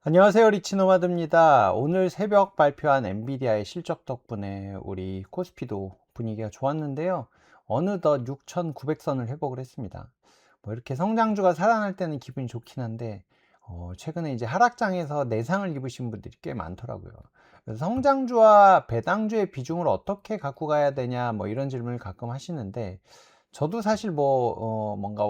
안녕하세요, 리치노마드입니다. 오늘 새벽 발표한 엔비디아의 실적 덕분에 우리 코스피도 분위기가 좋았는데요. 어느덧 6,900선을 회복을 했습니다. 뭐 이렇게 성장주가 살아날 때는 기분이 좋긴 한데, 최근에 이제 하락장에서 내상을 입으신 분들이 꽤 많더라고요. 그래서 성장주와 배당주의 비중을 어떻게 갖고 가야 되냐, 뭐 이런 질문을 가끔 하시는데, 저도 사실 뭔가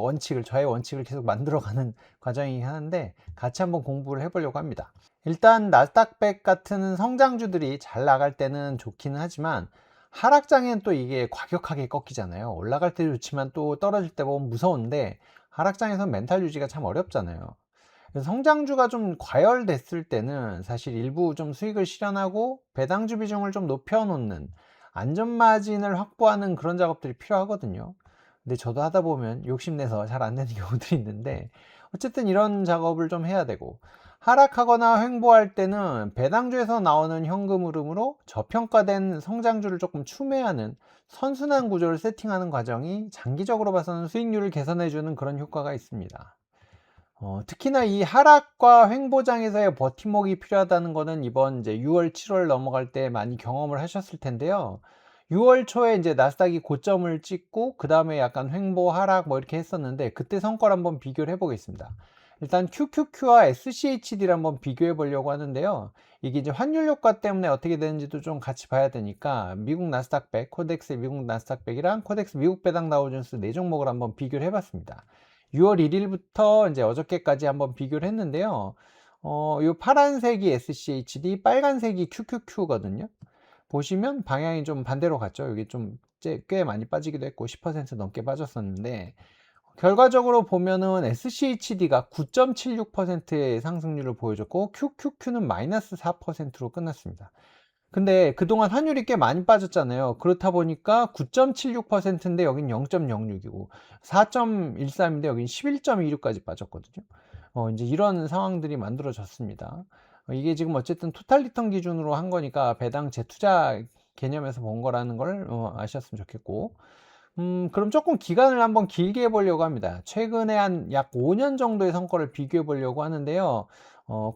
저의 원칙을 계속 만들어가는 과정이긴 하는데 같이 한번 공부를 해보려고 합니다. 일단 나스닥백 같은 성장주들이 잘 나갈 때는 좋기는 하지만 하락장엔 또 이게 과격하게 꺾이잖아요. 올라갈 때 좋지만 또 떨어질 때 보면 무서운데 하락장에서 멘탈 유지가 참 어렵잖아요. 그래서 성장주가 좀 과열됐을 때는 사실 일부 좀 수익을 실현하고 배당주 비중을 좀 높여놓는 안전마진을 확보하는 그런 작업들이 필요하거든요. 근데 저도 하다 보면 욕심내서 잘 안 되는 경우들이 있는데 어쨌든 이런 작업을 좀 해야 되고, 하락하거나 횡보할 때는 배당주에서 나오는 현금 흐름으로 저평가된 성장주를 조금 추매하는 선순환 구조를 세팅하는 과정이 장기적으로 봐서는 수익률을 개선해 주는 그런 효과가 있습니다. 특히나 이 하락과 횡보장에서의 버팀목이 필요하다는 거는 이번 이제 6월, 7월 넘어갈 때 많이 경험을 하셨을 텐데요. 6월 초에 이제 나스닥이 고점을 찍고 그 다음에 약간 횡보 하락 뭐 이렇게 했었는데 그때 성과를 한번 비교를 해보겠습니다. 일단 QQQ와 SCHD를 한번 비교해 보려고 하는데요. 이게 이제 환율 효과 때문에 어떻게 되는지도 좀 같이 봐야 되니까 미국 나스닥 100, 코덱스 미국 나스닥 100이랑 코덱스 미국 배당 다우존스 네 종목을 한번 비교를 해봤습니다. 6월 1일부터 이제 어저께까지 한번 비교를 했는데요. 요 파란색이 SCHD, 빨간색이 QQQ거든요. 보시면 방향이 좀 반대로 갔죠. 여기 좀 꽤 많이 빠지기도 했고 10% 넘게 빠졌었는데 결과적으로 보면은 SCHD가 9.76%의 상승률을 보여줬고 QQQ는 마이너스 4%로 끝났습니다. 근데 그동안 환율이 꽤 많이 빠졌잖아요. 그렇다 보니까 9.76%인데 여긴 0.06이고 4.13인데 여긴 11.26까지 빠졌거든요. 이제 이런 상황들이 만들어졌습니다. 이게 지금 어쨌든 토탈 리턴 기준으로 한 거니까 배당 재투자 개념에서 본 거라는 걸 아셨으면 좋겠고, 그럼 조금 기간을 한번 길게 해보려고 합니다. 최근에 한 약 5년 정도의 성과를 비교해 보려고 하는데요.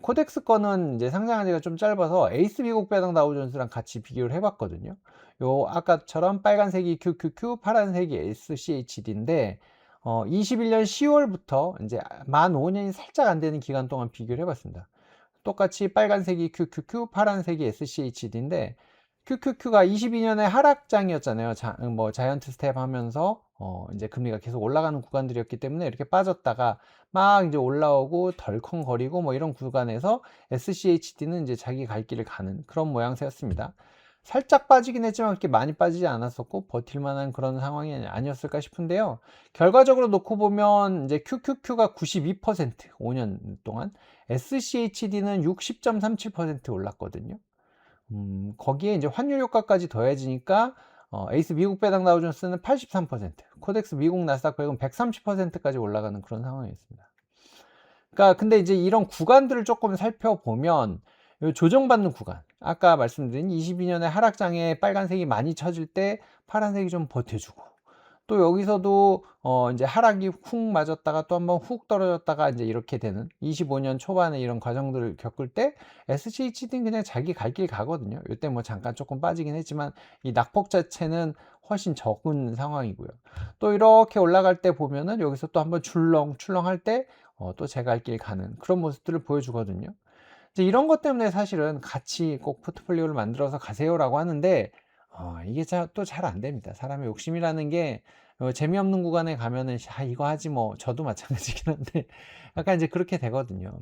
코덱스 거는 이제 상장한 지가 좀 짧아서 에이스 미국 배당 다우존스랑 같이 비교를 해봤거든요. 요 아까처럼 빨간색이 QQQ, 파란색이 SCHD인데 21년 10월부터 이제 만 5년이 살짝 안 되는 기간 동안 비교를 해봤습니다. 똑같이 빨간색이 QQQ, 파란색이 SCHD인데 QQQ가 22년에 하락장이었잖아요. 뭐 자이언트 스텝 하면서 이제 금리가 계속 올라가는 구간들이었기 때문에 이렇게 빠졌다가 막 이제 올라오고 덜컹거리고 뭐 이런 구간에서 SCHD는 이제 자기 갈 길을 가는 그런 모양새였습니다. 살짝 빠지긴 했지만 그렇게 많이 빠지지 않았었고 버틸 만한 그런 상황이 아니었을까 싶은데요. 결과적으로 놓고 보면 이제 QQQ가 92% 5년 동안, SCHD는 60.37% 올랐거든요. 거기에 이제 환율 효과까지 더해지니까 에이스 미국 배당 다우존스는 83%, 코덱스 미국 나스닥 100은 130%까지 올라가는 그런 상황이었습니다. 그러니까 근데 이제 이런 구간들을 조금 살펴보면 요 조정받는 구간, 아까 말씀드린 22년에 하락장에 빨간색이 많이 쳐질 때 파란색이 좀 버텨주고, 또 여기서도 이제 하락이 훅 맞았다가 또 한번 훅 떨어졌다가 이제 이렇게 되는 25년 초반에 이런 과정들을 겪을 때 SCHD는 그냥 자기 갈 길 가거든요. 이때 뭐 잠깐 조금 빠지긴 했지만 이 낙폭 자체는 훨씬 적은 상황이고요. 또 이렇게 올라갈 때 보면은 여기서 또 한번 출렁출렁 할 때 또 제 갈 길 가는 그런 모습들을 보여주거든요. 이제 이런 것 때문에 사실은 같이 꼭 포트폴리오를 만들어서 가세요라고 하는데 이게 또 잘 안 됩니다. 사람의 욕심이라는 게 재미없는 구간에 가면은 이거 하지 뭐. 저도 마찬가지긴 한데 약간 이제 그렇게 되거든요.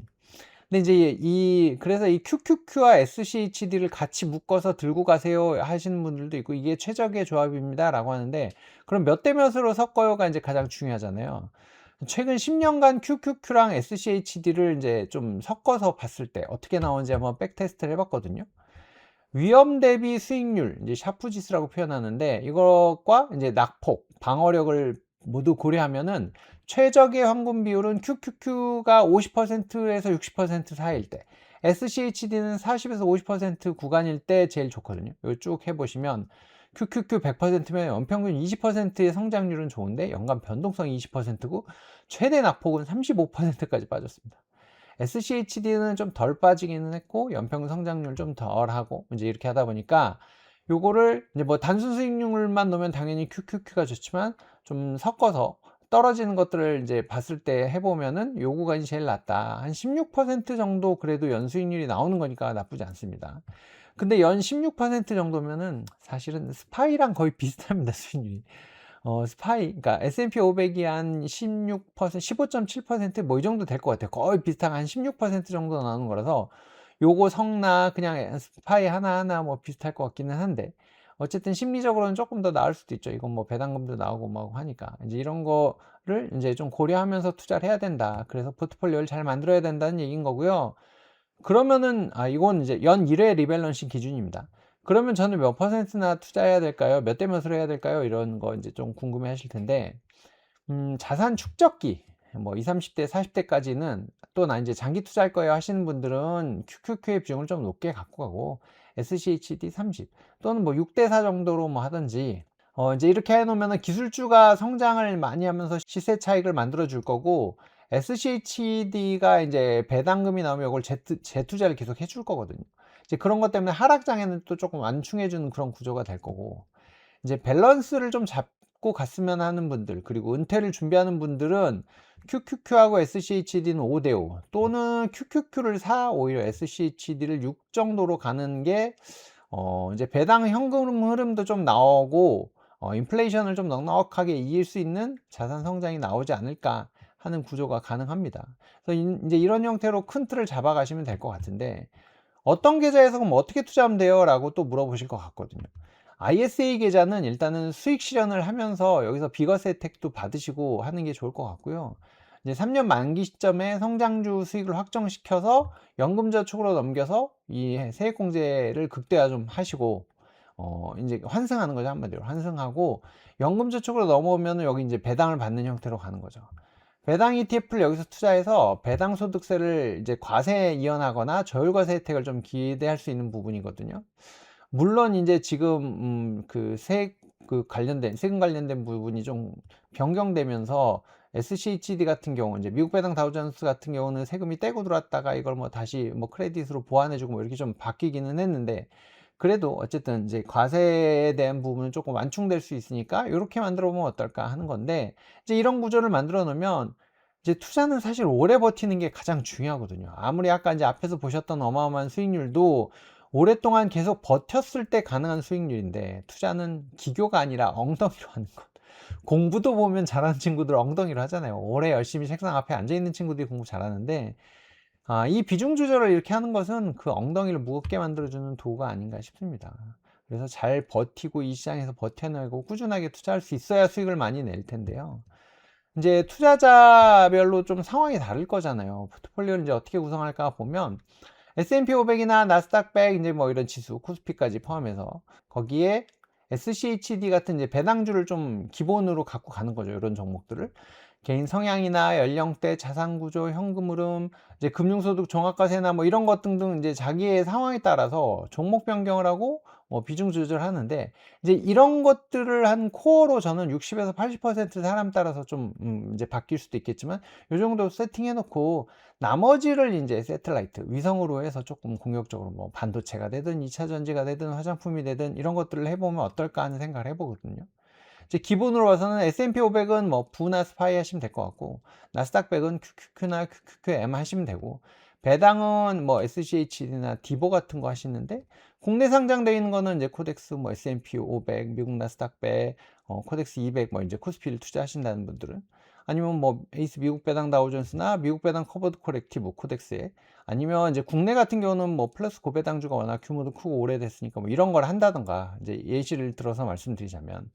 근데 이제 그래서 이 QQQ와 SCHD를 같이 묶어서 들고 가세요 하시는 분들도 있고, 이게 최적의 조합입니다라고 하는데 그럼 몇 대 몇으로 섞어요가 이제 가장 중요하잖아요. 최근 10년간 QQQ랑 SCHD를 이제 좀 섞어서 봤을 때 어떻게 나오는지 한번 백테스트를 해봤거든요. 위험 대비 수익률, 이제 샤프 지수라고 표현하는데 이것과 이제 낙폭, 방어력을 모두 고려하면은 최적의 환분 비율은 QQQ가 50%에서 60% 사이일 때, SCHD는 40에서 50% 구간일 때 제일 좋거든요. 이거 쭉 해보시면 QQQ 100%면 연평균 20%의 성장률은 좋은데 연간 변동성이 20%고 최대 낙폭은 35%까지 빠졌습니다. SCHD는 좀 덜 빠지기는 했고 연평균 성장률 좀 덜하고 이제 이렇게 하다 보니까 요거를 이제 뭐 단순 수익률만 놓으면 당연히 QQQ가 좋지만 좀 섞어서 떨어지는 것들을 이제 봤을 때 해보면은 요 구간이 제일 낫다. 한 16% 정도 그래도 연수익률이 나오는 거니까 나쁘지 않습니다. 근데 연 16% 정도면은 사실은 스파이랑 거의 비슷합니다, 수익률이. 스파이, 그러니까 S&P 500이 한 16%, 15.7% 뭐 이 정도 될 것 같아요. 거의 비슷한 한 16% 정도 나오는 거라서 요거 성나 그냥 스파이 하나하나 뭐 비슷할 것 같기는 한데 어쨌든 심리적으로는 조금 더 나을 수도 있죠. 이건 뭐 배당금도 나오고 뭐 하니까 이제 이런 거를 이제 좀 고려하면서 투자를 해야 된다. 그래서 포트폴리오를 잘 만들어야 된다는 얘기인 거고요. 그러면은 이건 이제 연 1회 리밸런싱 기준입니다. 그러면 저는 몇 퍼센트나 투자해야 될까요? 몇 대 몇으로 해야 될까요? 이런 거 이제 좀 궁금해 하실 텐데 자산 축적기 뭐 20, 30대, 40대까지는 또 나 이제 장기 투자할 거예요 하시는 분들은 QQQ의 비중을 좀 높게 갖고 가고 SCHD 30 또는 뭐 6대 4 정도로 뭐 하든지 이제 이렇게 해놓으면 기술주가 성장을 많이 하면서 시세 차익을 만들어 줄 거고 SCHD가 이제 배당금이 나오면 이걸 재투자를 계속 해줄 거거든요. 이제 그런 것 때문에 하락장에는 또 조금 완충해 주는 그런 구조가 될 거고 이제 밸런스를 좀 잡고 갔으면 하는 분들 그리고 은퇴를 준비하는 분들은 QQQ하고 SCHD는 5대5 또는 QQQ를 오히려 SCHD를 6 정도로 가는 게 이제 배당 현금 흐름도 좀 나오고 인플레이션을 좀 넉넉하게 이길 수 있는 자산 성장이 나오지 않을까 하는 구조가 가능합니다. 그래서 이제 이런 형태로 큰 틀을 잡아 가시면 될 것 같은데 어떤 계좌에서 그럼 어떻게 투자하면 돼요? 라고 또 물어보실 것 같거든요. ISA 계좌는 일단은 수익 실현을 하면서 여기서 비과세 혜택도 받으시고 하는 게 좋을 것 같고요. 이제 3년 만기 시점에 성장주 수익을 확정시켜서 연금저축으로 넘겨서 이 세액공제를 극대화 좀 하시고 이제 환승하는 거죠. 한마디로 환승하고 연금저축으로 넘어오면 여기 이제 배당을 받는 형태로 가는 거죠. 배당 ETF를 여기서 투자해서 배당 소득세를 이제 과세 이연하거나 저율과세 혜택을 좀 기대할 수 있는 부분이거든요. 물론 이제 지금 세금 관련된 부분이 좀 변경되면서 SCHD 같은 경우 이제 미국 배당 다우존스 같은 경우는 세금이 떼고 들어왔다가 이걸 뭐 다시 뭐 크레딧으로 보완해주고 뭐 이렇게 좀 바뀌기는 했는데 그래도 어쨌든 이제 과세에 대한 부분은 조금 완충될 수 있으니까 이렇게 만들어 보면 어떨까 하는 건데 이제 이런 구조를 만들어 놓으면 이제 투자는 사실 오래 버티는 게 가장 중요하거든요. 아무리 아까 이제 앞에서 보셨던 어마어마한 수익률도 오랫동안 계속 버텼을 때 가능한 수익률인데 투자는 기교가 아니라 엉덩이로 하는 것. 공부도 보면 잘하는 친구들 엉덩이로 하잖아요. 오래 열심히 책상 앞에 앉아 있는 친구들이 공부 잘하는데 이 비중 조절을 이렇게 하는 것은 그 엉덩이를 무겁게 만들어주는 도구가 아닌가 싶습니다. 그래서 잘 버티고 이 시장에서 버텨내고 꾸준하게 투자할 수 있어야 수익을 많이 낼 텐데요. 이제 투자자별로 좀 상황이 다를 거잖아요. 포트폴리오를 이제 어떻게 구성할까 보면 S&P 500이나 나스닥 100 이제 뭐 이런 지수, 코스피까지 포함해서 거기에 SCHD 같은 이제 배당주를 좀 기본으로 갖고 가는 거죠. 이런 종목들을. 개인 성향이나 연령대, 자산 구조, 현금 흐름, 이제 금융소득 종합과세나 뭐 이런 것 등등 이제 자기의 상황에 따라서 종목 변경을 하고 뭐 비중 조절하는데 이제 이런 것들을 한 코어로 저는 60에서 80% 사람 따라서 좀 이제 바뀔 수도 있겠지만 요 정도 세팅해 놓고 나머지를 이제 새틀라이트 위성으로 해서 조금 공격적으로 뭐 반도체가 되든 2차 전지가 되든 화장품이 되든 이런 것들을 해보면 어떨까 하는 생각을 해보거든요. 이제 기본으로 봐서는 S&P 500은 뭐 부나 스파이 하시면 될 것 같고 나스닥 100은 QQQ나 QQQM 하시면 되고 배당은 뭐 SCHD나 디보 같은 거 하시는데 국내 상장되어 있는 거는 이제 코덱스 뭐 S&P 500, 미국 나스닥 100, 코덱스 200 뭐 이제 코스피를 투자하신다는 분들은 아니면 뭐 에이스 미국 배당 다우존스나 미국 배당 커버드 콜렉티브 코덱스에 아니면 이제 국내 같은 경우는 뭐 플러스 고배당주가 워낙 규모도 크고 오래됐으니까 뭐 이런 걸 한다던가 이제 예시를 들어서 말씀드리자면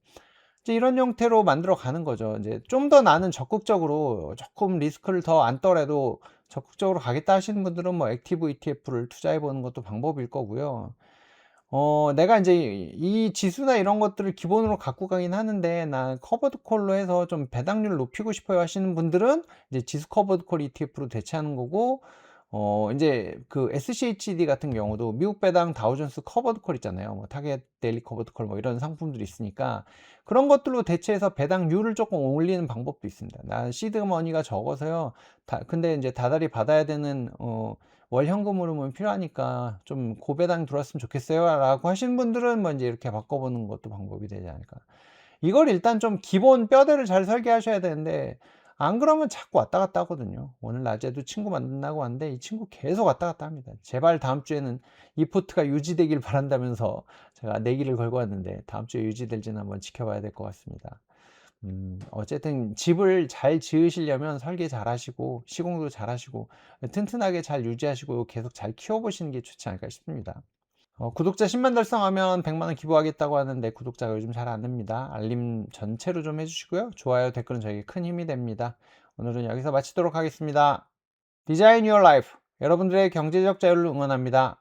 이제 이런 형태로 만들어 가는 거죠. 이제 좀 더 나는 적극적으로 조금 리스크를 더 안더라도 적극적으로 가겠다 하시는 분들은 뭐 액티브 ETF를 투자해 보는 것도 방법일 거고요. 내가 이제 이 지수나 이런 것들을 기본으로 갖고 가긴 하는데 나 커버드 콜로 해서 좀 배당률을 높이고 싶어요 하시는 분들은 이제 지수 커버드 콜 ETF로 대체하는 거고 인제 그 SCHD 같은 경우도 미국 배당 다우존스 커버드 콜 있잖아요. 뭐 타겟 데일리 커버드 콜 뭐 이런 상품들이 있으니까 그런 것들로 대체해서 배당률을 쪼끔 올리는 방법도 있습니다. "난 시드 머니가 적어서요. 근데 인제 다달이 받아야 되는 월 현금 흐름은 필요하니까 좀 고배당 들어왔으면 좋겠어요."라고 하시는 분들은 뭐 인제 이렇게 바꿔 보는 것도 방법이 되지 않을까. 이걸 일단 좀 기본 뼈대를 잘 설계하셔야 되는데 안 그러면 자꾸 왔다 갔다 하거든요. 오늘 낮에도 친구 만나고 왔는데 이 친구 계속 왔다 갔다 합니다. 제발 다음 주에는 이 포트가 유지되길 바란다면서 제가 내기를 걸고 왔는데 다음 주에 유지될지는 한번 지켜봐야 될 것 같습니다. 어쨌든 집을 잘 지으시려면 설계 잘하시고 시공도 잘하시고 튼튼하게 잘 유지하시고 계속 잘 키워보시는 게 좋지 않을까 싶습니다. 구독자 10만 달성하면 100만 원 기부하겠다고 하는데 구독자가 요즘 잘 안 늡니다. 알림 전체로 좀 해주시고요. 좋아요, 댓글은 저에게 큰 힘이 됩니다. 오늘은 여기서 마치도록 하겠습니다. 디자인 유어 라이프. 여러분들의 경제적 자유를 응원합니다.